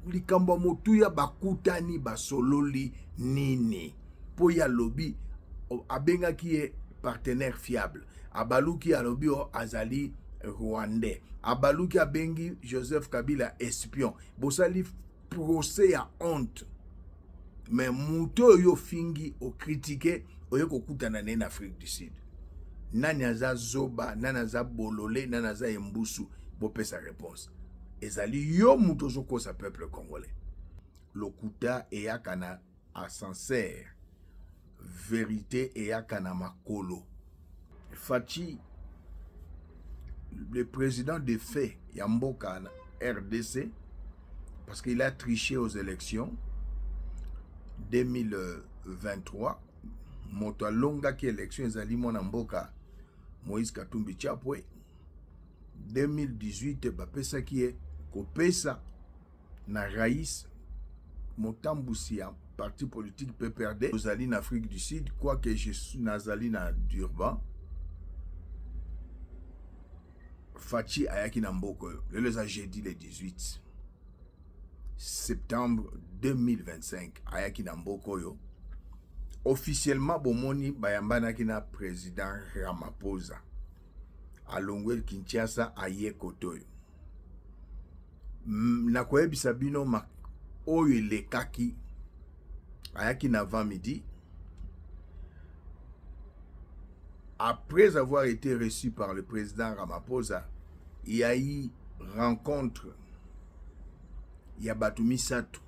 likambo motuya bakutani basololi nini po ya lobi abenga qui est partenaire fiable abaluki alobi azali rwandais abaluki abengi Joseph Kabila espion bosali procès ya honte mais muto yo fingi o critiquer oyo kokutana na Afrique du Sud nani aza zoba nani aza bolole nani aza embusu bopesa réponse ezali yo muto zoko sa peuple congolais lokuta eyakana a sincère vérité eyakana makolo Fachi le président de fait Yamboka RDC parce qu'il a triché aux élections 2023 moto longa ki élection ezali mona mboka Moïse Katumbi Chapwe 2018 bapesa ki kopesa na raïs motambusi ya parti politique PPRD ozali na Afrique du Sud quoique je suis nazali na Durban Fachi ayaki na mboko le jeudi le 18 septembre 2025 ayaki na mboko yo officiellement bomoni bayambana kina président Ramaphosa alongwe Kinshasa aye kotoyo na koyebisa bino oyo lekaki ayaki na 20 midi après avoir été reçu par le président Ramaphosa il y a eu rencontre Yabatumi Satou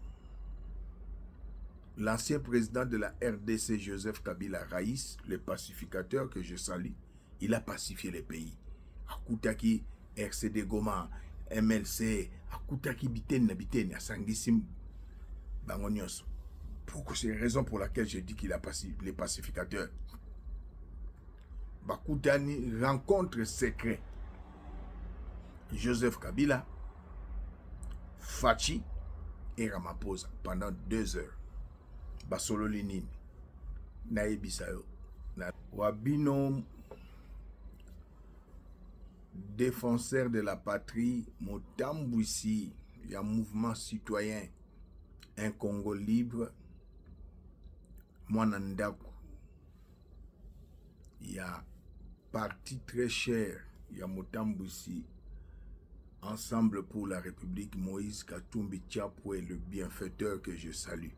l'ancien président de la RDC Joseph Kabila Raïs le pacificateur que je salue il a pacifié le pays akutaki RCD Goma MLC akutaki biteni asangisim bangonyos pourquoi c'est la raison pour laquelle je dis qu'il a pacifié les pacificateurs bakutani rencontre secret Joseph Kabila Fachi et Ramaphosa pendant 2 heures basololi nini nayebisa yo na wabino défenseur de la patrie motambwisi ya mouvement citoyen un Congo libre mwana ndako ya parti très cher ya motambwisi Ensemble pour la République, Moïse Katumbi Chapwe, le bienfaiteur que je salue.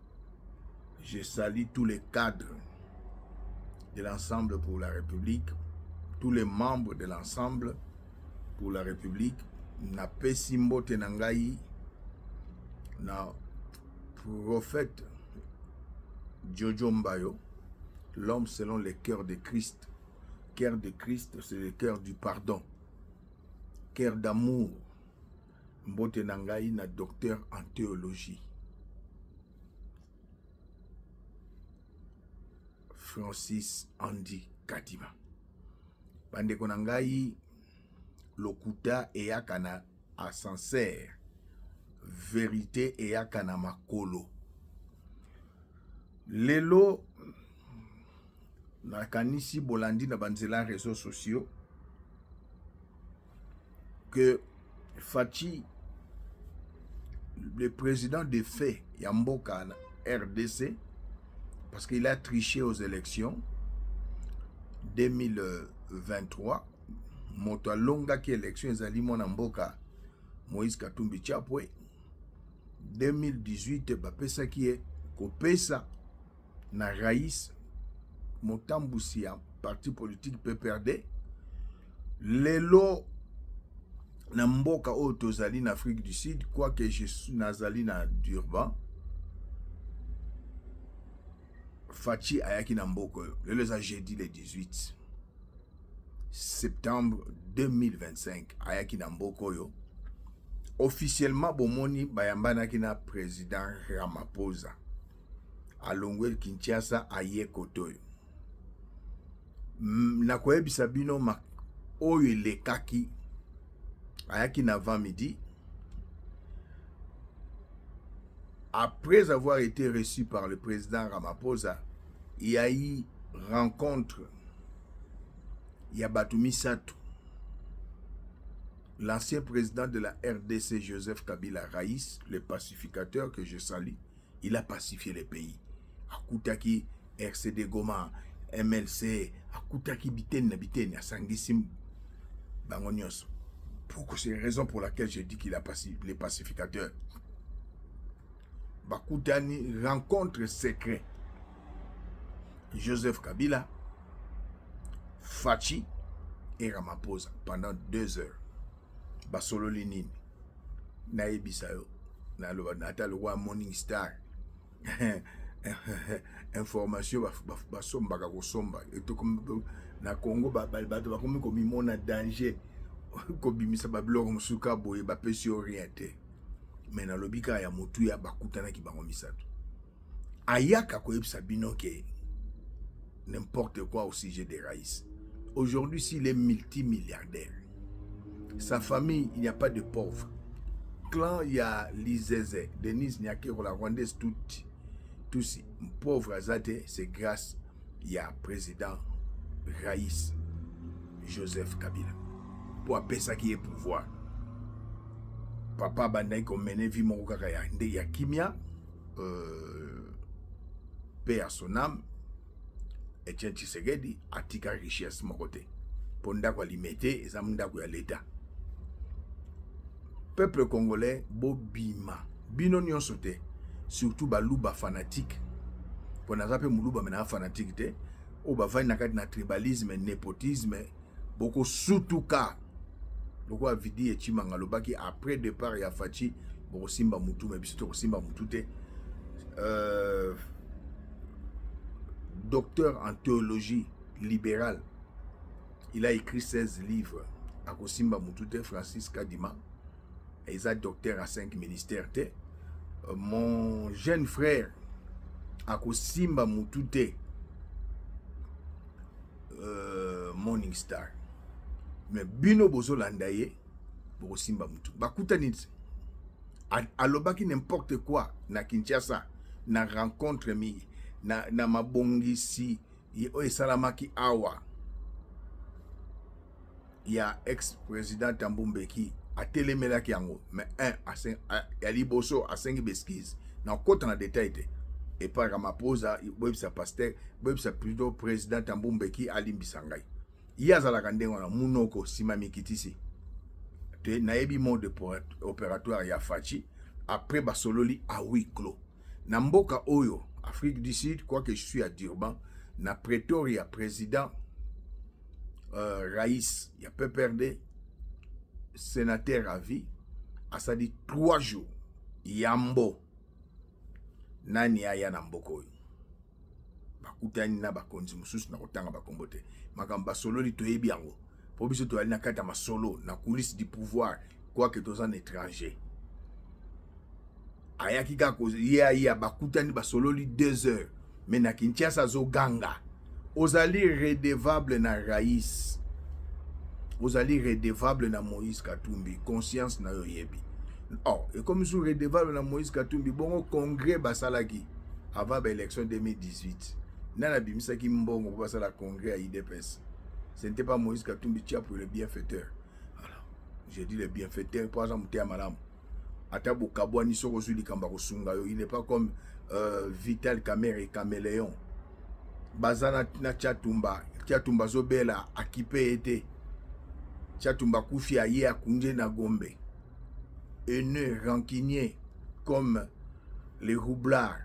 Je salue tous les cadres de l'Ensemble pour la République, tous les membres de l'Ensemble pour la République. Na pesimbo tenangai, na prophète Jojo Mbayo, l'homme selon le cœur de Christ. Cœur de Christ, c'est le cœur du pardon. Cœur d'amour. Mbote Nangai na docteur en théologie. Francis Andy Kadima. Bande konangai lokuta eyakana a sincère. Vérité eyakana makolo. Lelo nakanisi bolandi na banzela réseaux sociaux que Fachi, le président de fait Yamboka RDC, parce qu'il a triché aux élections 2023, moto longa ki élection ezali mona mboka Moïse Katumbi Chapwe 2018 bapesa ki kopesa na raïs motambusi ya parti politique PPRD lelo na mboka oyo tozali na Afrique du Sud quoique je suis nazali na Durban Fachi ayaki na mboko le jeudi le 18 septembre 2025 ayaki na mboko yo officiellement bomoni bayambana kina président Ramaphosa alongwe Kinshasa aye kotoyo na koyebisa bino oyo lekaki ayaki na 20 midi après avoir été reçu par le président Ramaphosa il y a eu rencontre Yabatumi Satou l'ancien président de la RDC, Joseph Kabila Raïs, le pacificateur que je salue, il a pacifié les pays. Akutaki, RCD Goma, MLC, Akutaki Biten, à Sangissim, Bangonios. C'est la raison pour laquelle je dis qu'il a pacifié les pacificateurs. Bakutani, rencontre secret. Joseph Kabila, Fachi et Ramaphosa pendant 2 heures. Basolo Linini, Naebisayo, Natal Roi Morning Star. Information basomba kakosomba eto na Congo bato bakomi komimona danger kobimisa babiloko musuka boye bapesi orienté mais na lobika ya motu ya bakutana ki bango misato ayaka koyebisa bino ke n'importe quoi au sujet de Raïs. Aujourd'hui, s'il est multimilliardaire, sa famille, il n'y a pas de pauvres. Clan, il y a Lizeze, Denise Nyakero, la Rwandaise, tous pauvres Azate, c'est grâce il y a président Raïs Joseph Kabila. Pour appeler ça qui est pouvoir. Papa Bandai comme mené Vimorokaka ya Kimia, paix à son âme, Etienne Tshisekedi atika richesse mon côté. Ponda kwa limité, zamunda kwa l'État. Peuple congolais, bobima, bino nyonsote, surtout baluba fanatique. Pour nazape muluba mena fanatique te, o bavai nakati na tribalisme, népotisme, beaucoup surtout ka. Beaucoup a vidi et chimangalobaki après départ ya Fachi, beaucoup simba mutu, mais biso simba mutu te. Docteur en théologie libérale. Il a écrit 16 livres. À Kosimba Mutute, Francis Kadima. Et il est docteur à 5 ministères. Mon jeune frère, à Kosimba Mutute, Morning Star. Mais Bino Bozo Landaye, Kosimba Mutute. Bakutanit. Alobaki n'importe quoi, na Kinshasa, na rencontre mi. Na mabongisi esalamaki awa ya ex-président Tambumbeki a telemelaki yango mais ya liboso a 5 beskies na kota na détail te et par Ramaphosa websa pasteur websa plutôt président Tambumbeki alimbisa ngai yazalaka ndenge wana munoko sima mikitisi te nayebi mode opératoire ya Fachi après basololi à huis clos na mboka oyo Afrique du Sud, quoique je suis à Durban, na Pretoria, président Raïs, il y a peu perdu, sénateur à vie, a ça dit 3 jours, Yambo, nani aya na mboko. Bakutani na bakonzi mususu na kotanga bakombote. Makamba solo li toyebi yango. Po biso to ali na kata ma solo, na coulisse du pouvoir, quoique tous en étranger. Ayaki kako ya bakutani basololi 2 heures mais na Kinshasa zo ganga ozali redevable na Raïs ozali redevable na Moïse Katumbi conscience na yo yebi oh et comme sou redevable na Moïse Katumbi bongo congrès basalaki avant l'élection 2018 nana bimisaki mbongo basala congrès à IDPS ce n'était pas Moïse Katumbi tia pour le bienfaiteur alors j'ai dit le bienfaiteur par exemple te malam Atabo Kabwani Sorosu di Kambako Sungayo, il n'est pas comme Vital Kamere et Caméléon. Bazana na Tchatumba, Tchatumba Zobela, Akipe ete, Tchatumba Koufi Aye Akunje na Gombe. Haineux, rancunier, comme les roublards,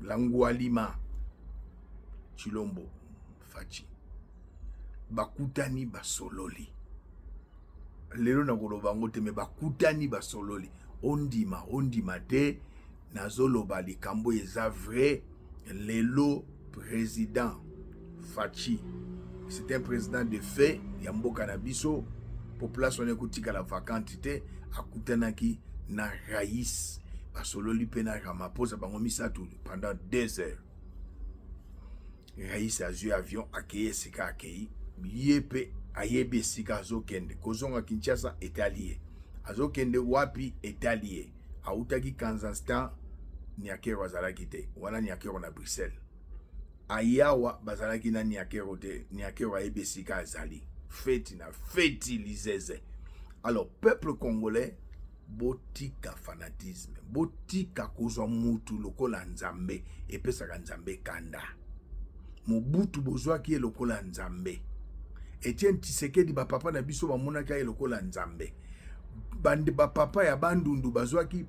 Langoualima, Chilombo, Fachi. Bakutani Basololi. Lelo na Golobangote, mais Bakutani Basololi. Ondima de nazoloba likambo eza vrai lelo président Fachi c'est un président de fait ya mboka na biso population ekotika la vacantité akutanaki na Raïs basololi pe na Ramaphosa bango misatu pendant 2 heures Raïs a eu avion akeye sika akei yepe ayebe sika azokende kozonga Kinshasa est allié azokende wapi etalié autaki Kazakhstan Nyakero azalaki te wana Nyakero na Bruxelles ayawa bazalaki na Nyakero te Nyakero ayebesika azali feti na feti Lizeze Alors, peuple congolais, botika fanatisme, botika kozwa mutu lokola nzambe, epesaka nzambe kanda. Mobutu bozwa ki lokola nzambe. Etienne Tshisekedi ba papa na biso ba monaka lokola nzambe. Bande ba papa ya bandundu bazwa ki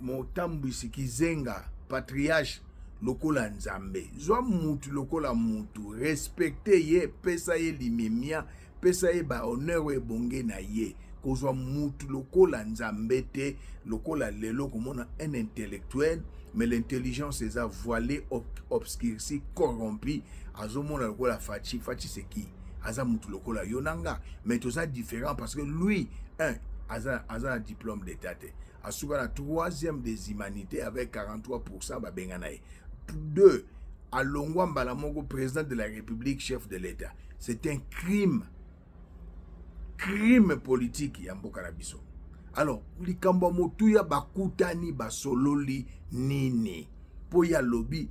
Motambwisi Kizenga patriarche lokola nzambe. Zwa mutu lokola mutu, respecte ye, pesa ye limemia, pesa ye ba honneur e bonge na ye. Kozwa mutu lokola nzambe te, lokola lelo komona un intellectuel, mais l'intelligence est voilée, obscurcie, corrompue. Azomona lokola Fachi, Fachi c'est qui? Aza mutu lokola Yonanga, mais tout ça différent parce que lui, aza un diplôme d'état. Asuka la troisième des humanités avec 43% ba benganae. 2. Alongwa Mbalamongo, président de la République, chef de l'État. C'est un crime. Crime politique ya mboka na biso. Alors, likambo motuya bakutani basololi nini. Po ya lobby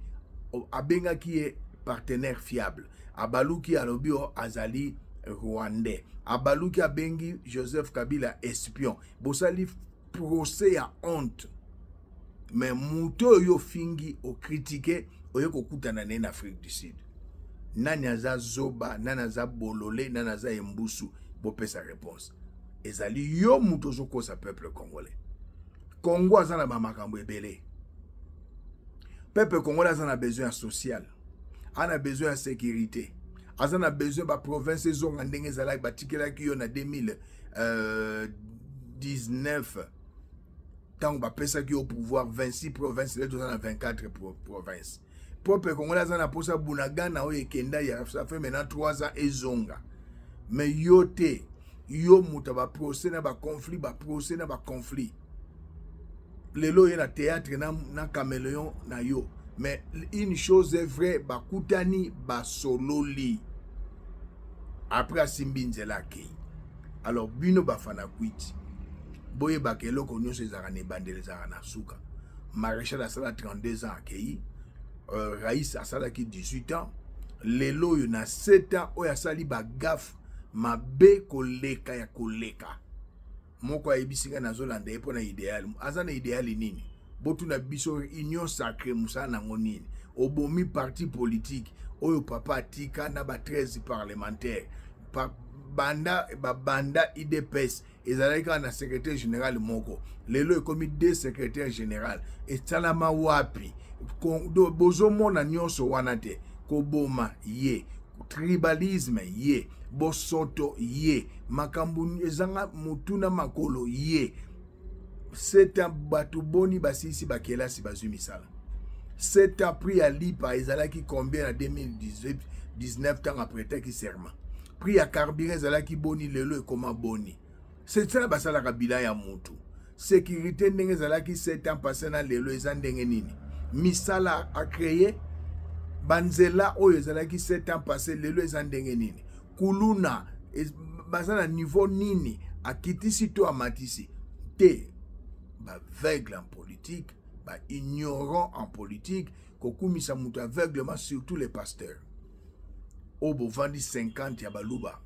abenga qui est partenaire fiable. Abaluki alobi azali rwandais. Abaluki abengi Joseph Kabila espion. Bosali procès ya honte. Mais muto yo fingi o critiquer oyo kokutana na Afrique du Sud. Nani aza zoba, nani aza bolole, nani aza embusu. Bopé sa réponse. Ezali yo muto zoko sa peuple congolais. Congo azana ba makambo ebele. Peuple congolais azana besoin social. Ana besoin de sécurité. Azana besoin ba province zonga ndenge zala ba tikela ki yo na 2019. Tant ba pesa ki au pouvoir 26 provinces, les autres dans 24 provinces. Peuple congolais azana posa bunagana o ekenda ya ça fait maintenant 3 ans et zonga. Mais yo te, yo muta ba procès na ba conflit, ba procès na ba conflit. Lelo yena théâtre na caméléon na yo. Mais une chose est vraie, ba kutani ba sololi. Après Simbinzela kei. Alors bino ba fana kwiti. Boye ba kelo konyo se zarane bandele zarana suka. Maréchal Asala 32 ans kei. Raïs Asala ki 18 ans. Lelo yo na 7 ans oya sali ba gaf. Mabe koleka ya koleka. Moko ayebisinga na zolanda epo na idéal. Azana idéal nini? Botu na biso union sacrée musana ngonini. Obomi parti politique. Oyo papa tika na ba 13 parlementaires. Banda IDPS. Ezalaka na secrétaire général moko. Lelo ekomi 2 secrétaires général. Etalama wapi. Bozo mona nyonso wanate. Koboma ye. Tribalisme ye. Bosoto ye. Makambu ezanga mutuna makolo ye. C'est un bateau boni basisi bakela si bazumi sala. C'est un prix à lipa ezalaki combien en 2018 19 ans après qui serment. Prix à carburant ezalaki boni lelo et comment boni. C'est ça basala kabila ya mutu. Sécurité ndenge ezalaki 7 ans passé na lelo ezandenge nini. Misala a créé banzela oyo ezalaki 7 ans passé lelo ezandenge nini. Kuluna basala niveau nini akitisi to amatisi te. Aveugle en politique, ignorant en politique, kokumi sa mutu aveuglement surtout les pasteurs. Obo vandi 50 ya baluba.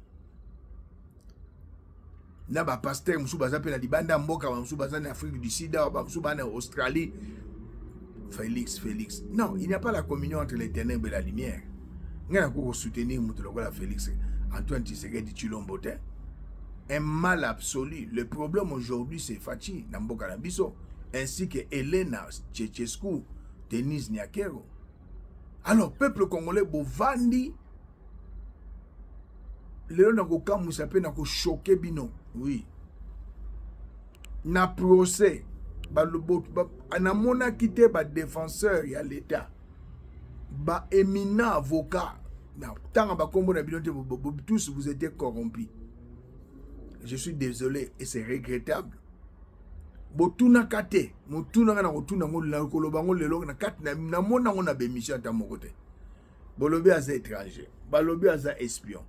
Na ba pasteur musu bazape na libanda mboka musu bazana Afrique du Sud, musu bana Australie. Félix. Non, il n'y a pas la communion entre les ténèbres et la lumière. Ngana ko soutenir mutu lokola Félix Antoine Tshisekedi Tshilombo te. Un mal absolu. Le problème aujourd'hui, c'est Fachi Namboka Nabiso, ainsi que Elena Tchétchescu, Denis Nyakero. Alors, peuple congolais, Bovandi, Léon Nakoka Moussape Nako choqué bino. Oui. Na procès, Anamona quitté ba défenseur y a l'État. Ba éminent avocat. Tant ba combo na bino tous vous étiez corrompus. Je suis désolé et c'est regrettable. Botuna kate, motuna na kotuna ngolo kolobango lelo na kat na mona ngona be mission ta mokote. Bolobi aza étranger, balobi aza espion.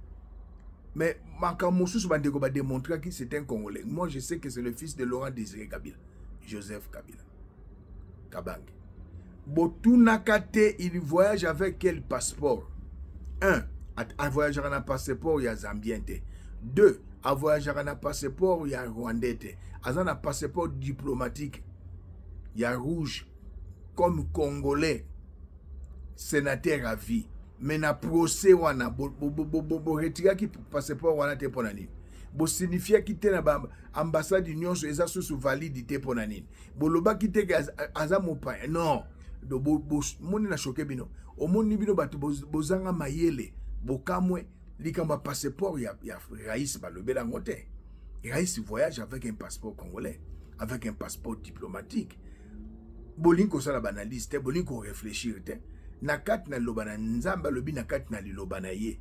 Mais Makamousous bandeko ba démontrer que c'est un Congolais. Moi je sais que c'est le fils de Laurent Désiré Kabila, Joseph Kabila. Kabange. Botuna kate, il voyage avec quel passeport? 1. A voyager en passeport ya Zambiente. 2. a voyagé na passeport ya rwandais, aza na passeport diplomatique ya rouge comme congolais sénateur à vie. Mais na procès wana bo retira ki passeport wana te pona nini. Bo signifia ki te na ba ambassade union so eza sous validité pona nini. Bo loba ki te aza mopa. Non. Do bo moni na choqué bino. O moni bino bato bozanga mayele. Bo kamwe likamba passeport ya Raïs balobe la ngote. Raïs voyage avec un passeport congolais, avec un passeport diplomatique. Bolinko sala banaliste, bolinko réfléchir te. Nakat na lobana nzamba lobi nakat na lobana ye.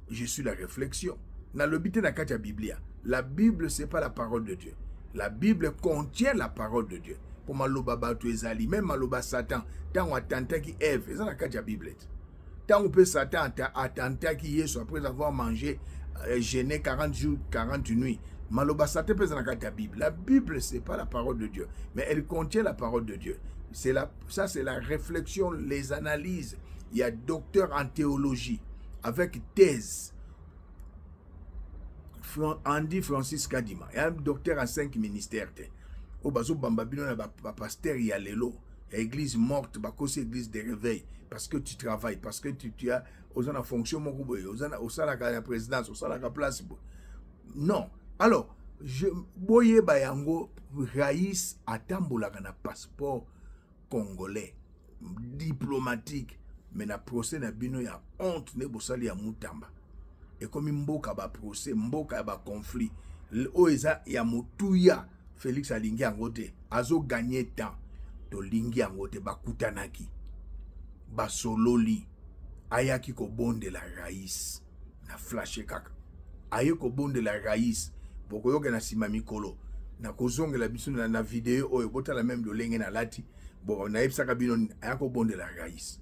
Je suis la réflexion. Na lobite nakat ya Biblia. La Bible c'est pas la parole de Dieu. La Bible contient la parole de Dieu. Pour maloba bato ezali, même maloba Satan, tant attenta qui Ève, c'est nakat ya Bible. Tant on peut Satan attenta qui Yesu après avoir mangé jeûné 40 jours, 40 nuits. Maloba Satan peut nakat ya Bible. La Bible c'est pas la parole de Dieu, mais elle contient la parole de Dieu. Ça, c'est la réflexion, les analyses. Il y a docteur en théologie avec thèse. Andy Francis Kadima. Il y a un docteur en 5 ministères. Au bazo bambabino na pasteur y a l'élo. Église morte, c'est église de réveil. Parce que tu travailles, parce que tu as aux la fonction, aux la présidence, aux la place. Non. Alors, je boye bayango Raïs atambola na passeport congolais diplomatique, mais na procès na bino ya honte ne bosali ya mutamba. Et comme mboka ba procès, mboka ba conflit, o eza ya motuya Félix alingi angote azo gagner temps to lingi angote bakutanaki basololi ayaki ko bonde la Raïs na flashe kaka aye ko bonde la Raïs bokoyoka na sima mikolo na kozongela biso na vidéo oyo botala même lolenge na lati. Bon, on a eu ça ayako bonde la Raïs.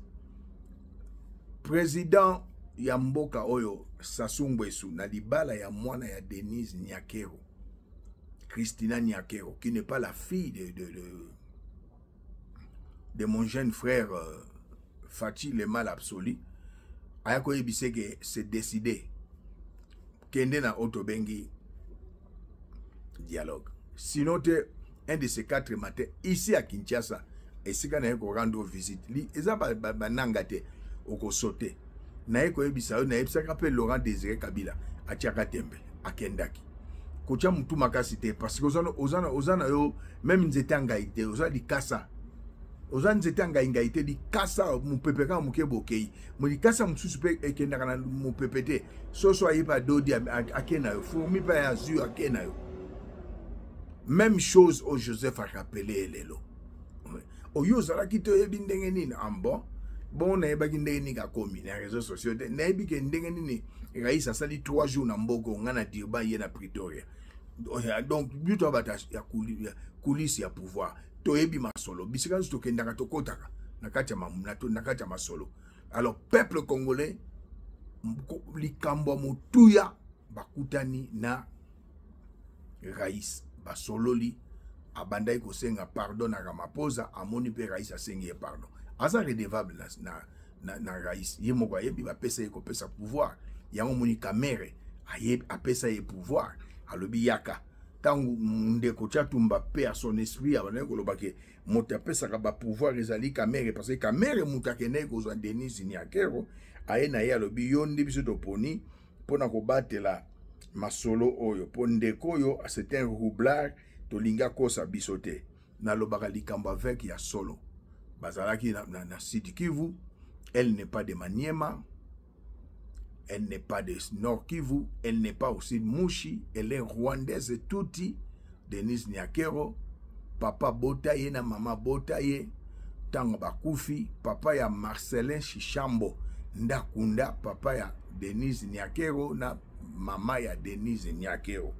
Président Yamboka Oyo Sassou Nguesso na libala ya mwana ya Denise Nyakero, Christina Nyakero, qui n'est pas la fille de mon jeune frère Fachi le mal absolu. Ayako ebise que c'est décidé. Kende na Otobengi dialogue. Sinon, un de ces 4 matins, ici à Kinshasa, et si quand on rendre visite, ils ont banangate au sauté. Naeko ebisa na ebisa kapel Laurent Désiré Kabila a Tchakatembe a Kendaki. Kocha mutu makasite parce que ozana yo même nzetanga ite ozana di kasa. Ozana nzetanga ingaite di kasa mu pepeka mu kebokei. Mu di kasa mususu pe ekendaka na mu pepete. Soso ayipa dodi akena yo fourmi pa ya zu akena yo. Même chose au Joseph a rappelé Lelo. Au Yozala qui te ebindenge nini ambo. Bon, na eba kindenge ni ka komi na réseaux sociaux. Na ebi kendenge nini Raïs a sali 3 jours na mboko ngana dirba ye na Pretoria. Donc buto abata ya coulisse ya pouvoir. To ebi masolo. Bisika to kendaka to kotaka. Nakati ya masolo. Alors peuple congolais likambo mutuya bakutani na Raïs basololi abandai kosenga pardon na Ramaphosa amoni pe Raïs asengi pardon asa redevable na Raïs ye moko ayebi bapesa ye kopesa pouvoir yango moni kamere ayebi apesa ye pouvoir alobi yaka tangu ndeko Tchatumba pe a son esprit abandai koloba ke moto apesaka ba pouvoir ezali kamere parce que kamere mutu akende kozwa Denise Nyakero aye na ye alobi yo nde biso toponi mpona kobatela masolo oyo pondeko yo c'est un roublard tolinga kosa bisote na lobaka likambo avec ya solo bazalaki na Sud Kivu. Elle n'est pas de Maniema, elle n'est pas de Nord Kivu, elle n'est pas aussi de Mushi, elle est rwandaise touti. Denise Nyakero papa botaye na mama botaye tango bakufi papa ya Marcelin Shishambo ndakunda papa ya Denise Nyakero na mama ya Denise Nyakero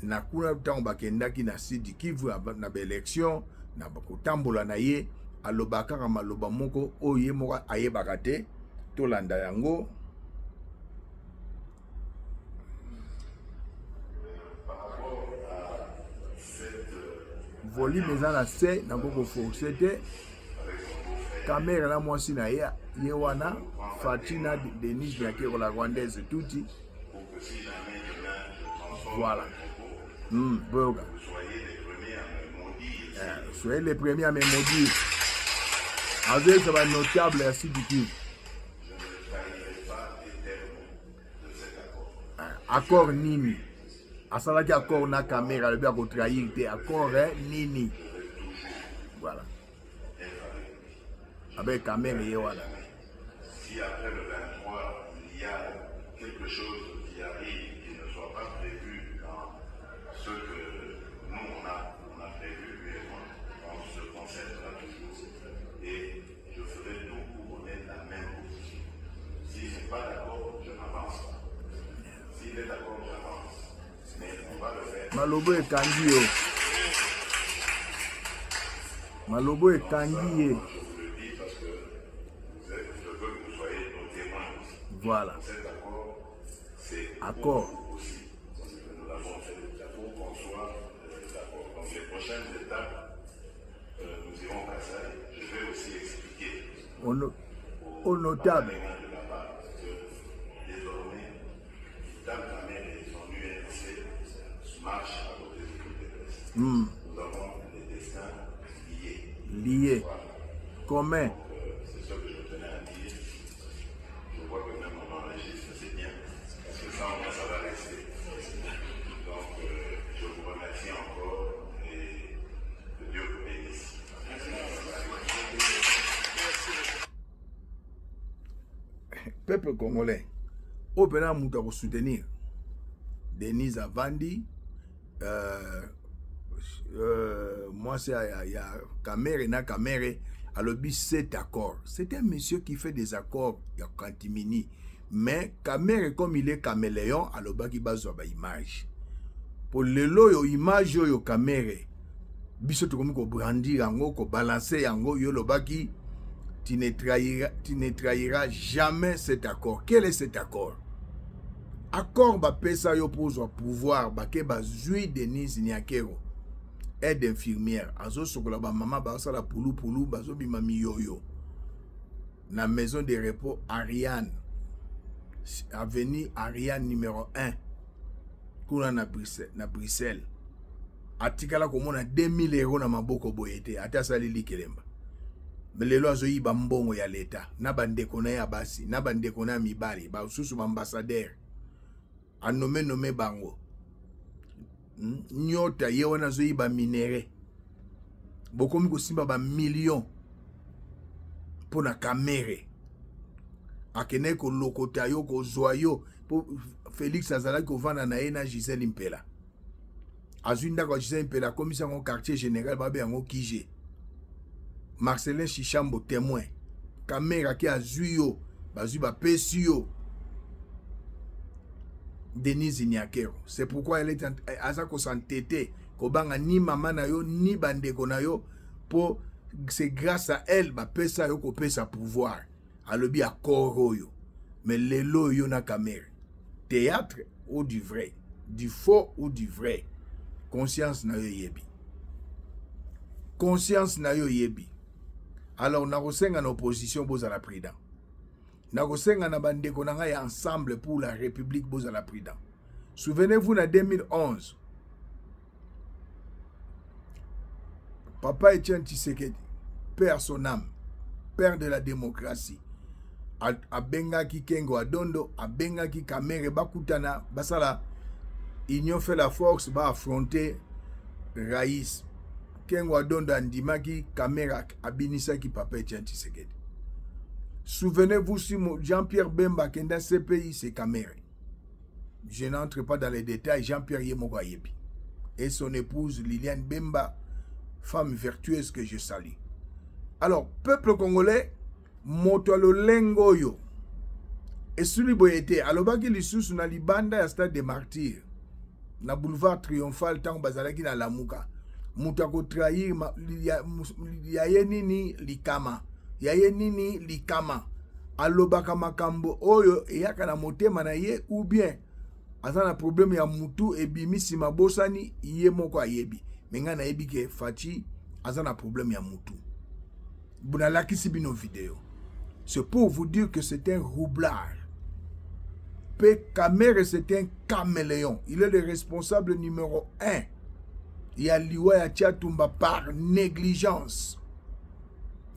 na kuna tango bakendaki na Sud Kivu na élection na bakotambola na ye alobaka kama maloba moko oye moko ayebaka te tolanda yango. Volume eza na se na koko forcé te caméra na mwasi na ye wana Fatina Denise Nyakero la rwandaise touti Voilà. Soyez les premiers à me maudire. Avec ça va notable ainsi du tout. Accord nini. Asalaki accord na caméra le bien pour trahir tes accords nini. Voilà. Avec caméra et voilà. Si après le 23 il y a quelque chose qui arrive qui ne soit pas prévu dans ce que nous on a prévu, mais on se concentrera toujours et je ferai tout pour connaître la même position. S'il n'est pas d'accord, je n'avance pas. S'il est d'accord, j'avance. Mais on va le faire. Malobo est kangi. Malobo est kangi. Voilà. Cet accord, c'est accord. Aussi. Nous l'avons fait pour qu'on soit d'accord. Donc les prochaines étapes, nous irons à ça. Je vais aussi expliquer au notable. De la part, parce que désormais, dans la mer et son UNC marche à côté du l'Est. Nous avons des destins liés. Liés. Voilà. Commun. C'est ce que je tenais à dire. Je vois que même on enregistre, c'est bien. Parce que ça, ça va rester. Donc, je vous remercie encore et que Dieu vous bénisse. Peuple congolais, au pénal, nous devons soutenir Denise Avandi. Moi, c'est il y a Kamere na Kamere. Alors, cet accord. C'est un monsieur qui fait des accords, il y a Kantimini. Mais Kamere, comme il est caméléon, alors il va avoir une image. Pour le lot, image yo Kamere. Biso to ko brandir yango, ko balancer yango, yo lobaki, tu ne trahiras jamais cet accord. Quel est cet accord? Accord ba pesa yo pour pouvoir, ba ke ba zui Denise Nyakero. Aide infirmière. Azo sokola ba maman ba sala poulou bazo bimami yoyo. Na maison de repos Ariane. Avenue Ariane numéro 1. Kuna na Bruxelles. Atikala komona 2000 € na maboko boyete. Ata salili kelemba. Mais lelo azo yiba mbongo ya leta. Na bandeko na ya basi. Na bandeko na mibali. Ba susu ambassadeur. A nommé bango. Nyota ye wana zo yiba minere. Bokomi ko simba ba million. Pona Kamere. Akene ko lokota yo ko zoyo. Po Félix azalaki ko vana na ena Gisèle Impela. Azunda ko Gisèle Impela commissaire au quartier général babe yango kije. Marcelin Chichambo témoin. Kamera ki azuyo, bazu ba pesio. Denise Nyakero. C'est pourquoi elle est azako s'entêter ko banga ni mama na yo ni bandeko na yo pour c'est grâce à elle ba pesa yo ko pesa pouvoir. Alobi akoro yo. Mais lelo yo na Kamere. Théâtre ou du vrai, du faux ou du vrai. Conscience na yo yebi. Conscience na yo yebi. Alors na kosenga na opposition boza la président. Na kosenga na bandeko na ngai ensemble pour la République boza la président. Souvenez-vous en 2011. Papa Etienne Tshisekedi, père son âme, père de la démocratie. Abengaki Kengo Adondo, abengaki Kamere bakutana basala union fait la force ba affronter Raïs. Kengo Adondo andimaki Kamera abinisaki Papa Etienne Tshisekedi. Souvenez-vous si Jean-Pierre Bemba kenda CPI c'est Kamere. Je n'entre pas dans les détails, Jean-Pierre Yemoko Ayebi. Et son épouse Liliane Bemba, femme vertueuse que je salue. Alors, peuple congolais, Motolo Lengoyo. Et celui boyete, alobaki lisusu na libanda ya stade des martyrs. Na boulevard triomphal tango bazalaki na Lamuka. Mutako trahir yaye nini likama. Yaye nini likama. Alobaka makambo oyo eyaka na motema na ye ou bien azana problème ya mutu ebimisi mabosani ye moko ayebi. Menga na yebi ke Fachi azana problème ya mutu. Bunalaki si bino vidéo. C'est pour vous dire que c'est un roublard. Kamere, c'est un caméléon. Il est le responsable numéro 1. Il y a Liwa ya Tchatumba par négligence.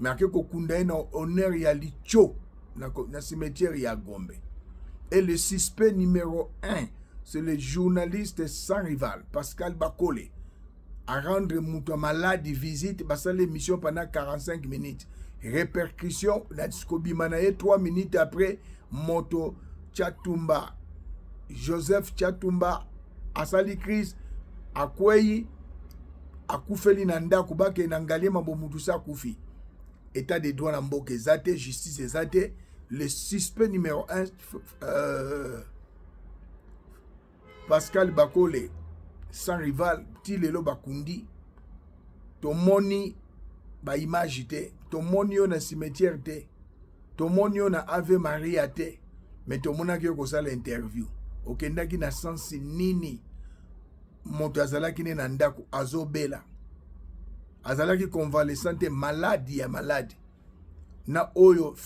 Mais il y a un honneur, il y a Licho. Dans le cimetière, il y a Gombe. Et le suspect numéro 1, c'est le journaliste sans rival, Pascal Bakole. À rendre Moutou malade visite, c'est l'émission pendant 45 minutes. Répercussion, la Discobi Manaye, 3 minutes après, Moto Tchatumba, Joseph Tchatumba, Asali Chris, Akweyi, Akufeli Nanda, Kubake Nangali, Mabomutusa Koufi. État des droits Namboke Zate, justice Zate, le suspect numéro 1, Pascal Bakole, sans rival, Tilelo Bakundi, Tomoni, ba image te, Tomoni yo na cimetière te, Tomoni yo na Ave Maria te, mais Tomona ki yo kosala interview. Okendaki na sensi nini, moto azalaki ne na ndako, azobela. Azalaki convalescente malade ya malade. Na oyo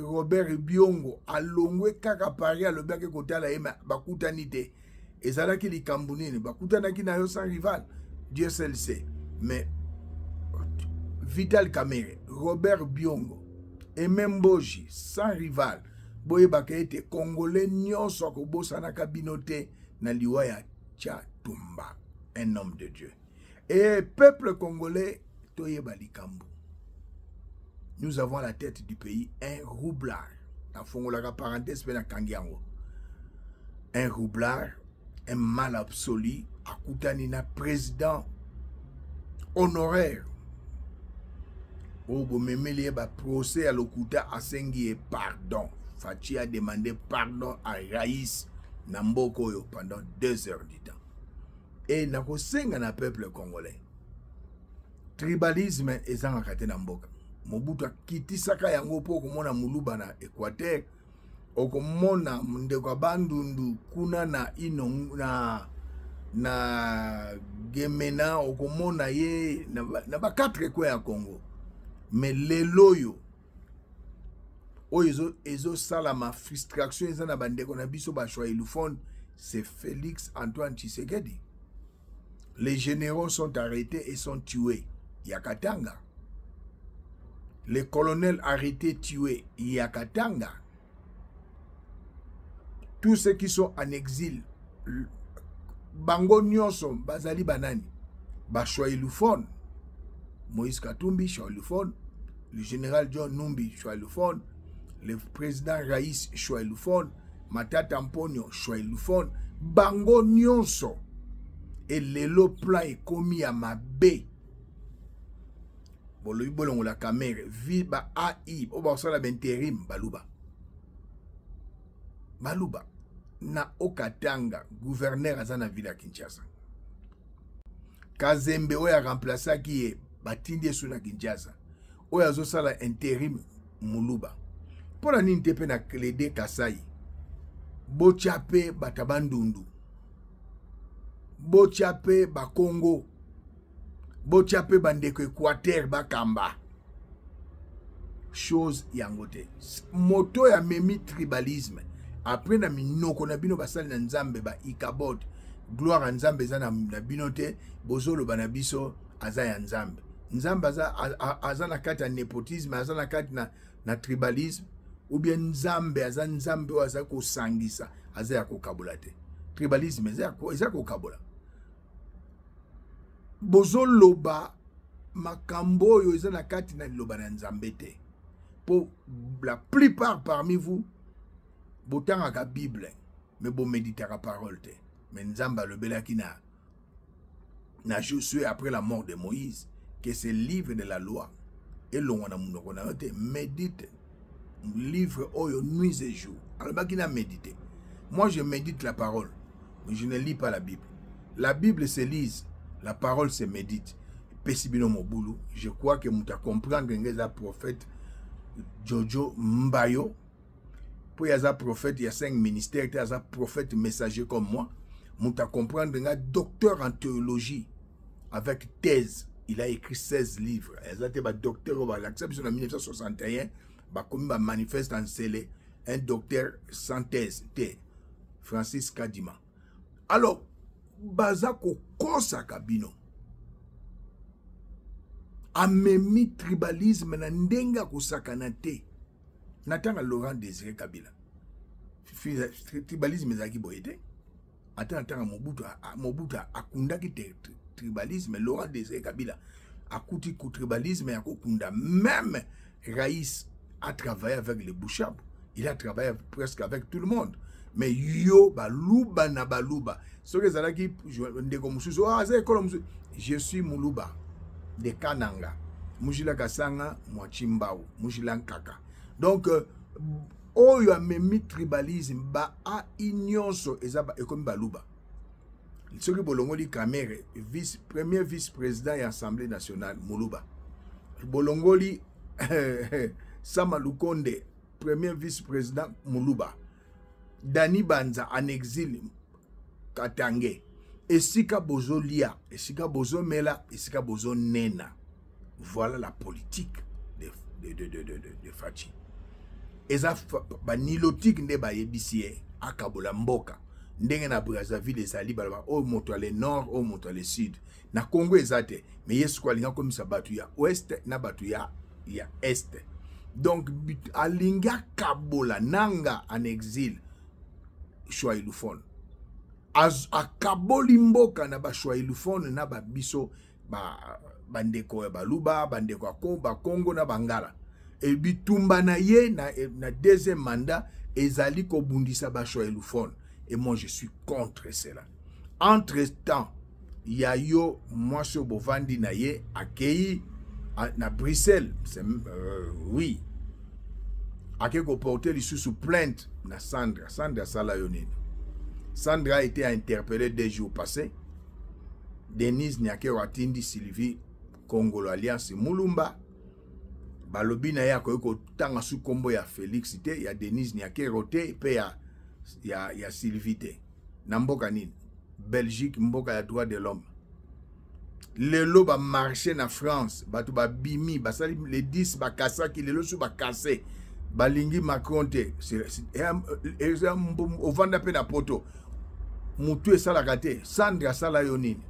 Robert Biongo alongwe kaka pari alobaki kotala ema bakutani te. Ezalaki likambo nini bakutanaki na yo sans rival. Dieu seul sait. Mais Vital Kamerhe, Robert Biongo, Ememboji, sans rival. Boye bakete Congolais nyonso akobosana kabinote na liwa ya Tchatumba, un homme de Dieu. Et peuple congolais, Toyeba Likambo. Nous avons à la tête du pays un roublard. Dans Fongolaka parenthèse, un roublard, un mal absolu, Akutanina président honoraire. Au Bomemeli ba procès à l'Okuta Asengi pardon. Fachi a demandé pardon à Raïs Nambokoyo pendant 2 heures du temps. Et nako senga na peuple congolais. Tribalisme ezanga kate na mboka. Mobutu akitisaka yango po komona muluba na Équateur. Okomona ndeko bandundu kuna na ino na Gemena okomona ye na ba 4 kwe ya Congo. Mais leloyo oyo ezo sala ma frustration ezana bandeko na biso ba choix ilufone, c'est Félix Antoine Tshisekedi. Les généraux sont arrêtés et sont tués. Yakatanga. Les colonels arrêtés, tués. Yakatanga. Tous ceux qui sont en exil. Bango Nyonso, Bazali Banani. Bachoilufone. Moïse Katumbi, Choilufone. Le général John Numbi, Choilufone. Le président Raïs, Choilufone. Matata Mponyo, Choilufone. Bango Nyonso. Et le plan est commis à ma baie. Bon, le bolon la caméra, viba AI, oba osala benterim, baluba. Baluba, na Okatanga, gouverneur azana villa Kinshasa. Kazembe oya remplaça qui est batindi sous na Kinshasa. Oya zo sala intérim muluba. Pour la nintepe na Clédé Kasai. Bochape batabandundu. Bochape ba Congo. Bochape bandeko Équateur bakamba. Chose yangote. Moto ya memi tribalisme. Après na minoko na bino basali na nzambe ba ikabod. Gloire à nzambe za na binote. Bozolo banabiso aza ya nzambe. Nzambe aza na kati ya népotisme, aza na kati na tribalisme. Ou bien nzambe aza nzambe aza ko sangisa. Aza ya kokabula te. Tribalisme aza kokabula. Bozo loba makambo yo eza na kati na loba na nzambe te. Pour la plupart parmi vous, botanga ka Bible, mais bo méditer la parole te. Mais nzamba le belaki na Josué après la mort de Moïse, que c'est le livre de la loi. Et l'on a munoko na te médite livre oyo nuit et jour. Alors baki na méditer. Moi je médite la parole, mais je ne lis pas la Bible. La Bible se lise. La parole se médite. Pesibino Mobulu, je crois que vous comprendre que les prophètes Jojo Mbayo, pour les prophètes, il y a 5 ministères, il y a prophètes messagers comme moi, vous comprendre que docteur en théologie, avec thèse, il a écrit 16 livres. Il a été docteur en 1961, comme manifeste en scellé, un docteur sans thèse. Francis Kadima. Alors, baza ko kosa kabino. Amemi tribalisme na ndenga kusakana te. Natanga Laurent Désiré Kabila. Tribalisme ezaki boyete. Natanga Mobutu akundaki te tribalisme. Laurent Désiré Kabila akuti ku tribalisme ya kokunda. Même Raïs a travaillé avec les Bouchab. Il a travaillé presque avec tout le monde. Mais yo baluba na baluba. Ce que zalaki ndeko mususu je suis Muluba de Kananga. Mujila Kasanga Mwachimbao, Mujila Nkaka. Donc oyo amemi tribalisme ba a inyonso ezaba ekomi baluba. Ce que bolongoli Kamere premier vice-président de l'Assemblée nationale Muluba. Bolongoli Sama Lukonde premier vice-président Muluba. Dani Banza en exil Katange. Esika bozo lia, esika bozo mela, esika bozo nena. Voilà la politique de Fachi. Eza ba nilotique nde ba yebisie akabola mboka. Ndenge na Brazzaville ezali balaba o moto le nord, o moto le sud. Na Congo ezate, mais yesu kwa linga komisa batu ya ouest na batu ya est. Donc alinga kabola nanga en exil. Choailufon akaboli mboka na ba Choailufon na ba biso bandeko ya baluba bandeko ya Congo na bangala e bitumba na ye na deuxième mandat ezali ko bundisa ba Choailufon et moi je suis contre cela. Entre temps ya yo mwasho bovandi na ye akei na Bruxelles oui ake ko porter sous plainte na Sandra sala yonene. Sandra a été interpellée 2 jours passés. Denise Nyake watindi Sylvie Congolo Alliance Mulumba. Balobi na ya ko tanga su kombo ya Félix te ya Denise Nyake rote pe ya Sylvie te. Na mboka nini? Belgique mboka ya droit de l'homme. Lelo ba marché na France, batu ba bimi, basali les 10 ba kasaki lelo su ba cassé. Balingi Macron te ovanda pe na poto mutu esalaka te. Sandra sala yo nini?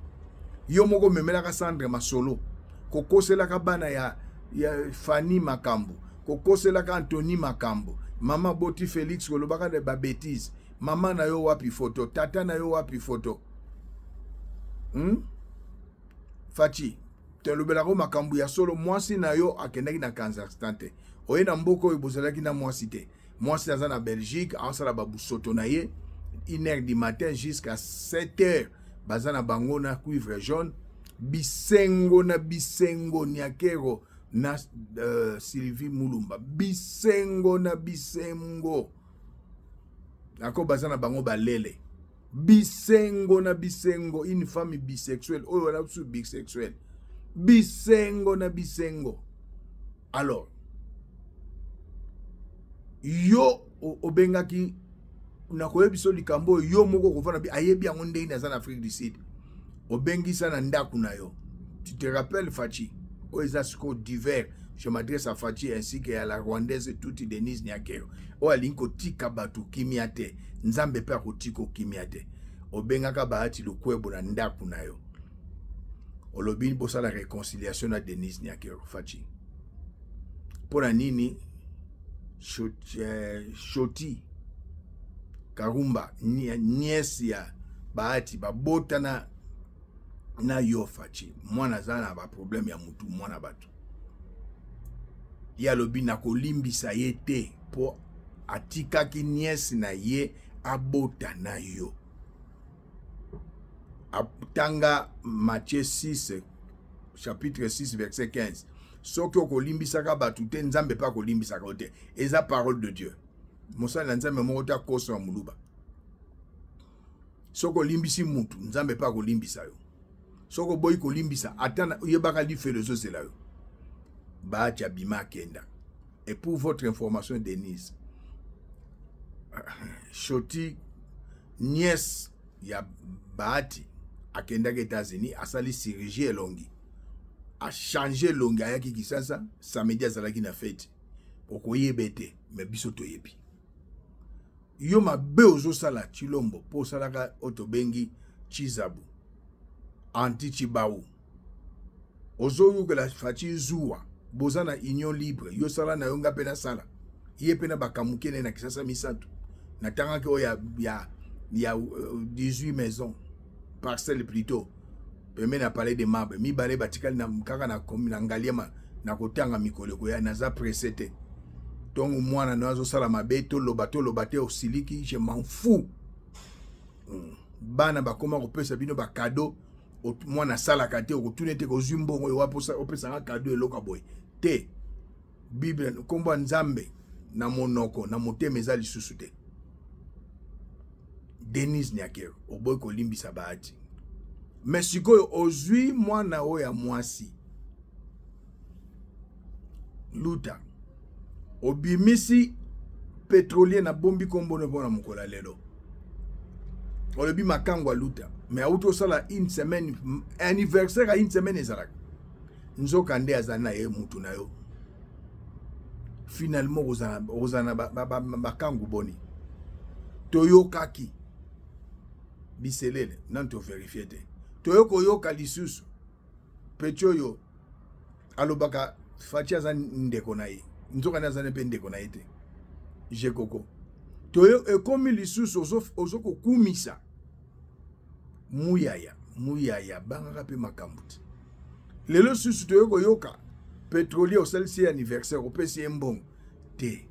Yo moko memelaka Sandra masolo kokoselaka bana ya Fanny Makambo, kokoselaka Anthony Makambo, mama Boti Félix kolobaka de ba bêtise. Mama na yo wapi photo, tata na yo wapi photo. Fachi te lobelako makambo ya solo mwasi na yo akendaki na Kazakhstan te. Oye na mboko ebozalaki na mwasi te. Mwasi aza na Belgique, asala babusoto na ye 1h du matin jusqu'à 7h. Baza na bango na cuivre jaune. Bisengo na bisengo Nyakero na Sylvie Mulumba. Bisengo na bisengo. Nako baza na bango balele. Bisengo na bisengo, une femme bisexuelle. Oh, on a sous bisexuelle. Bisengo na bisengo. Alors, yo obengaki nakoye biso likambo yo moko kovana bi ayebi yango ndenge na en Afrique du Sud. Obengisa na ndaku na yo. Tu te rappelles Fachi? Oezasko divers. Je m'adresse à Fachi ainsi qu'à la Rwandaise Tuti Denise Nyakero. O alinko tika batu kimiate. Nzambe pe akotiko kimiate. Obengaka bahati lukwebo na ndaku na yo. Olobi bosa la réconciliation na Denise Nyakero Fachi. Pona nini Shoti Karumba niesi ya bahati babota na yo Fachi. Mwana zana ba problème ya mutu mwana batu. Ya lobi na kolimbisa ye te po atikaki niesi na ye abota na yo. Tanga Matthieu 6 chapitre 6 verset 15. Soki okolimbisaka batu te nzambe pa kolimbisaka te. Eza parole de Dieu. Mosa na nzambe moko ta koso muluba. Soko olimbisi mutu nzambe pa kolimbisa yo. Soko boyi kolimbisa atana yebaka li felozo c'est là yo. Ba bima kenda. Et pour votre information Denise, Shoti nièce ya Bahati akenda ke États-Unis asali chirurgie elongi. A changé longa ya ki kisasa samedi azalaki na fête. Okoyebete mais biso toyebi. yo mabe ozosala Chilombo po salaka otobengi Chizabu anti Chibau ozoyo que la fachi zuwa bozana union libre yo sala na yonga pena sala ye pena bakamukene na kisasa misato na tanga ke ya 18 maisons parcelles plutôt peme na parler de marbre mi bale batikali na kaka na ngaliema na kotanga mikoleko ya naza presete donc mwana nazo sala mabeto lobate osiliki je m'en fous bana bakoma kopesa bino ba cadeau mwana sala kate okutune te kozimbo ngo waposa opesa nga cadeau eloka boy te bible kombo nzambe na monoko na motema eza lisusu te Denis Nyakero oboy kolimbisa baati mais sikoyo ozwi mwana oya mwasi luta obimisi pétrolier na bombi kombo ne bona mukola lelo olobi makangwa luta mais auto sala une semaine anniversaire à une semaine ezalaka nzoka nde azana ye mutu na yo finalement ozana bakangu boni toyokaki biselele nanto vérifier te toyoko yoka lisusu pechoyo alobaka fachi azan ndeko na ye nzoka nazane pe ndeko na ye te jekoko toyo ekomi lisusu ozoko kumisa muyaya bangaka pe makambuti lelo susu toyoko yoka pétrolier au salisi anniversaire opesi mbongo te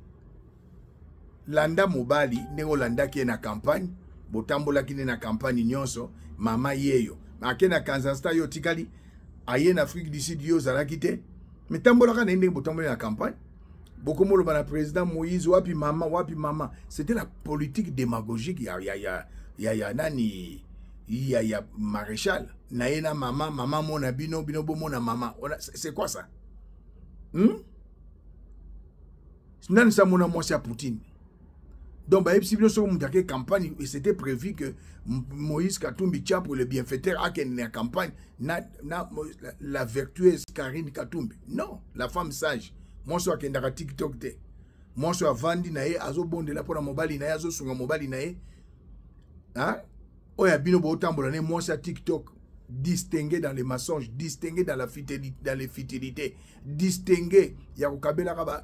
landa mobali ndenge landa ki na campagne botambola ki na campagne nyonso mama yeyo ake na Kazakhstan yo tikali aye na Afrique du Sud yo zalaki te metambola ka ndenge botambola na campagne bokomolo bana président Moïse wapi mama c'était la politique démagogique ya nani ya maréchal na yena mama mona bino bomona mama c'est quoi ça nani sa mona mwasi ya Poutine donc bah si bien sûr mutake campagne et c'était prévu que Moïse Katumbi tcha pour le bienfaiteur a qu'une campagne la vertueuse Karine Katumbi non la femme sage moi so akendaka TikTok te moi so avandi na ye azobondela pona mobali na ye azosunga mobali na ye hein oya bino bo tambola ne moi sa TikTok distingué dans les mensonges distingué dans la fidélité dans les fidélités distingué ya kokabela ka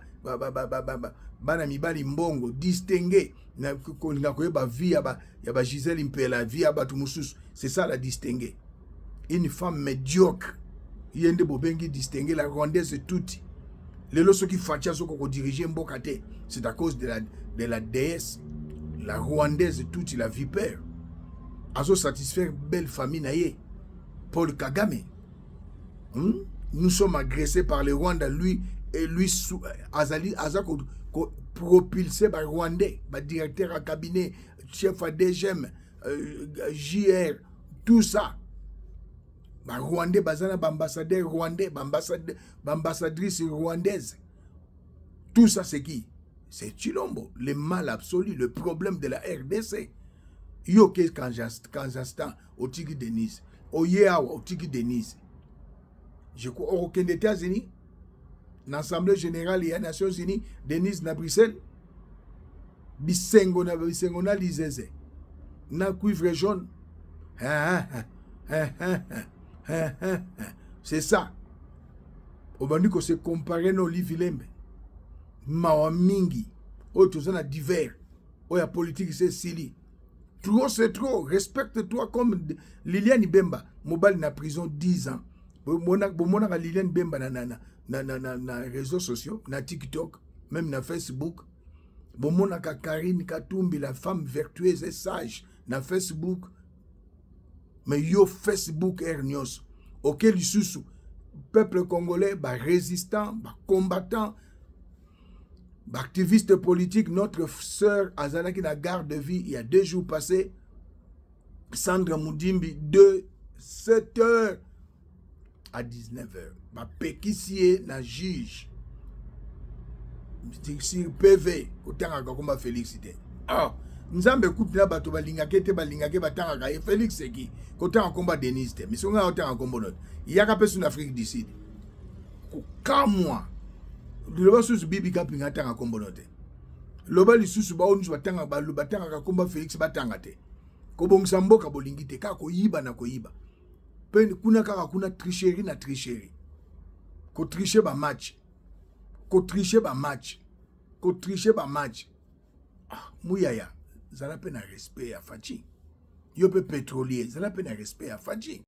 bana mibali mbongo distingué na koyeba vie ya ba Gisèle Impela vie ya batu mususu c'est ça la distingué une femme médiocre yende bobengi distingué la rwandaise toute les lois qui fatia soko ko diriger mboka te c'est à cause de la déesse la rwandaise toute la vipère azo satisfaire belle famille naie Paul Kagame nous sommes agressés par le Rwanda lui azali azako propulsé par Rwandais par directeur à cabinet chef à DGM JR tout ça ba Rwandais bazana ambassadeur rwandais ambassadrice rwandaise tout ça c'est qui c'est Chilombo le mal absolu le problème de la RDC yo ke Kazakhstan otiki Denise oyeawa otiki Denise je crois au des États-Unis l'Assemblée générale des Nations Unies Denise na Bruxelles bisengo na lizeze na cuivre jaune c'est ça obandi ko se comparer no Livilembe mawa mingi otozana divers oya politique c'est sili trop c'est trop respecte-toi comme Liliane Bemba mobile na prison 10 ans bomona ka Liliane Bemba na réseaux sociaux na TikTok même na Facebook bomona ka Karine Katumbi la femme vertueuse et sage na Facebook mais yo Facebook hernios auquel lisusu peuple congolais ba résistant ba combattant ba activiste politique notre sœur azalaki na garde de vie il y a 2 jours passés Sandra Moudimbi de 7h à 19h ba péquissier na juge sur PV kotanga komba Félixité nzambe kupila bato balingake te balingake batanga ka Félix Seki kotanga komba Denise te misonga otanga kombo not yaka pesu na Afrique du Sud ko kamwa le basu bibi kapinga tanga kombo note loba lisusu baonusu batanga balu batanga komba Félix batanga te kobongisa mboka bolingi te kaka koyiba na koyiba pe kuna kaka kuna tricherie na tricherie ko tricher ba match muyaya zala pe na respect ya Fachi yo pe pétrolier zala pe na respect ya Fachi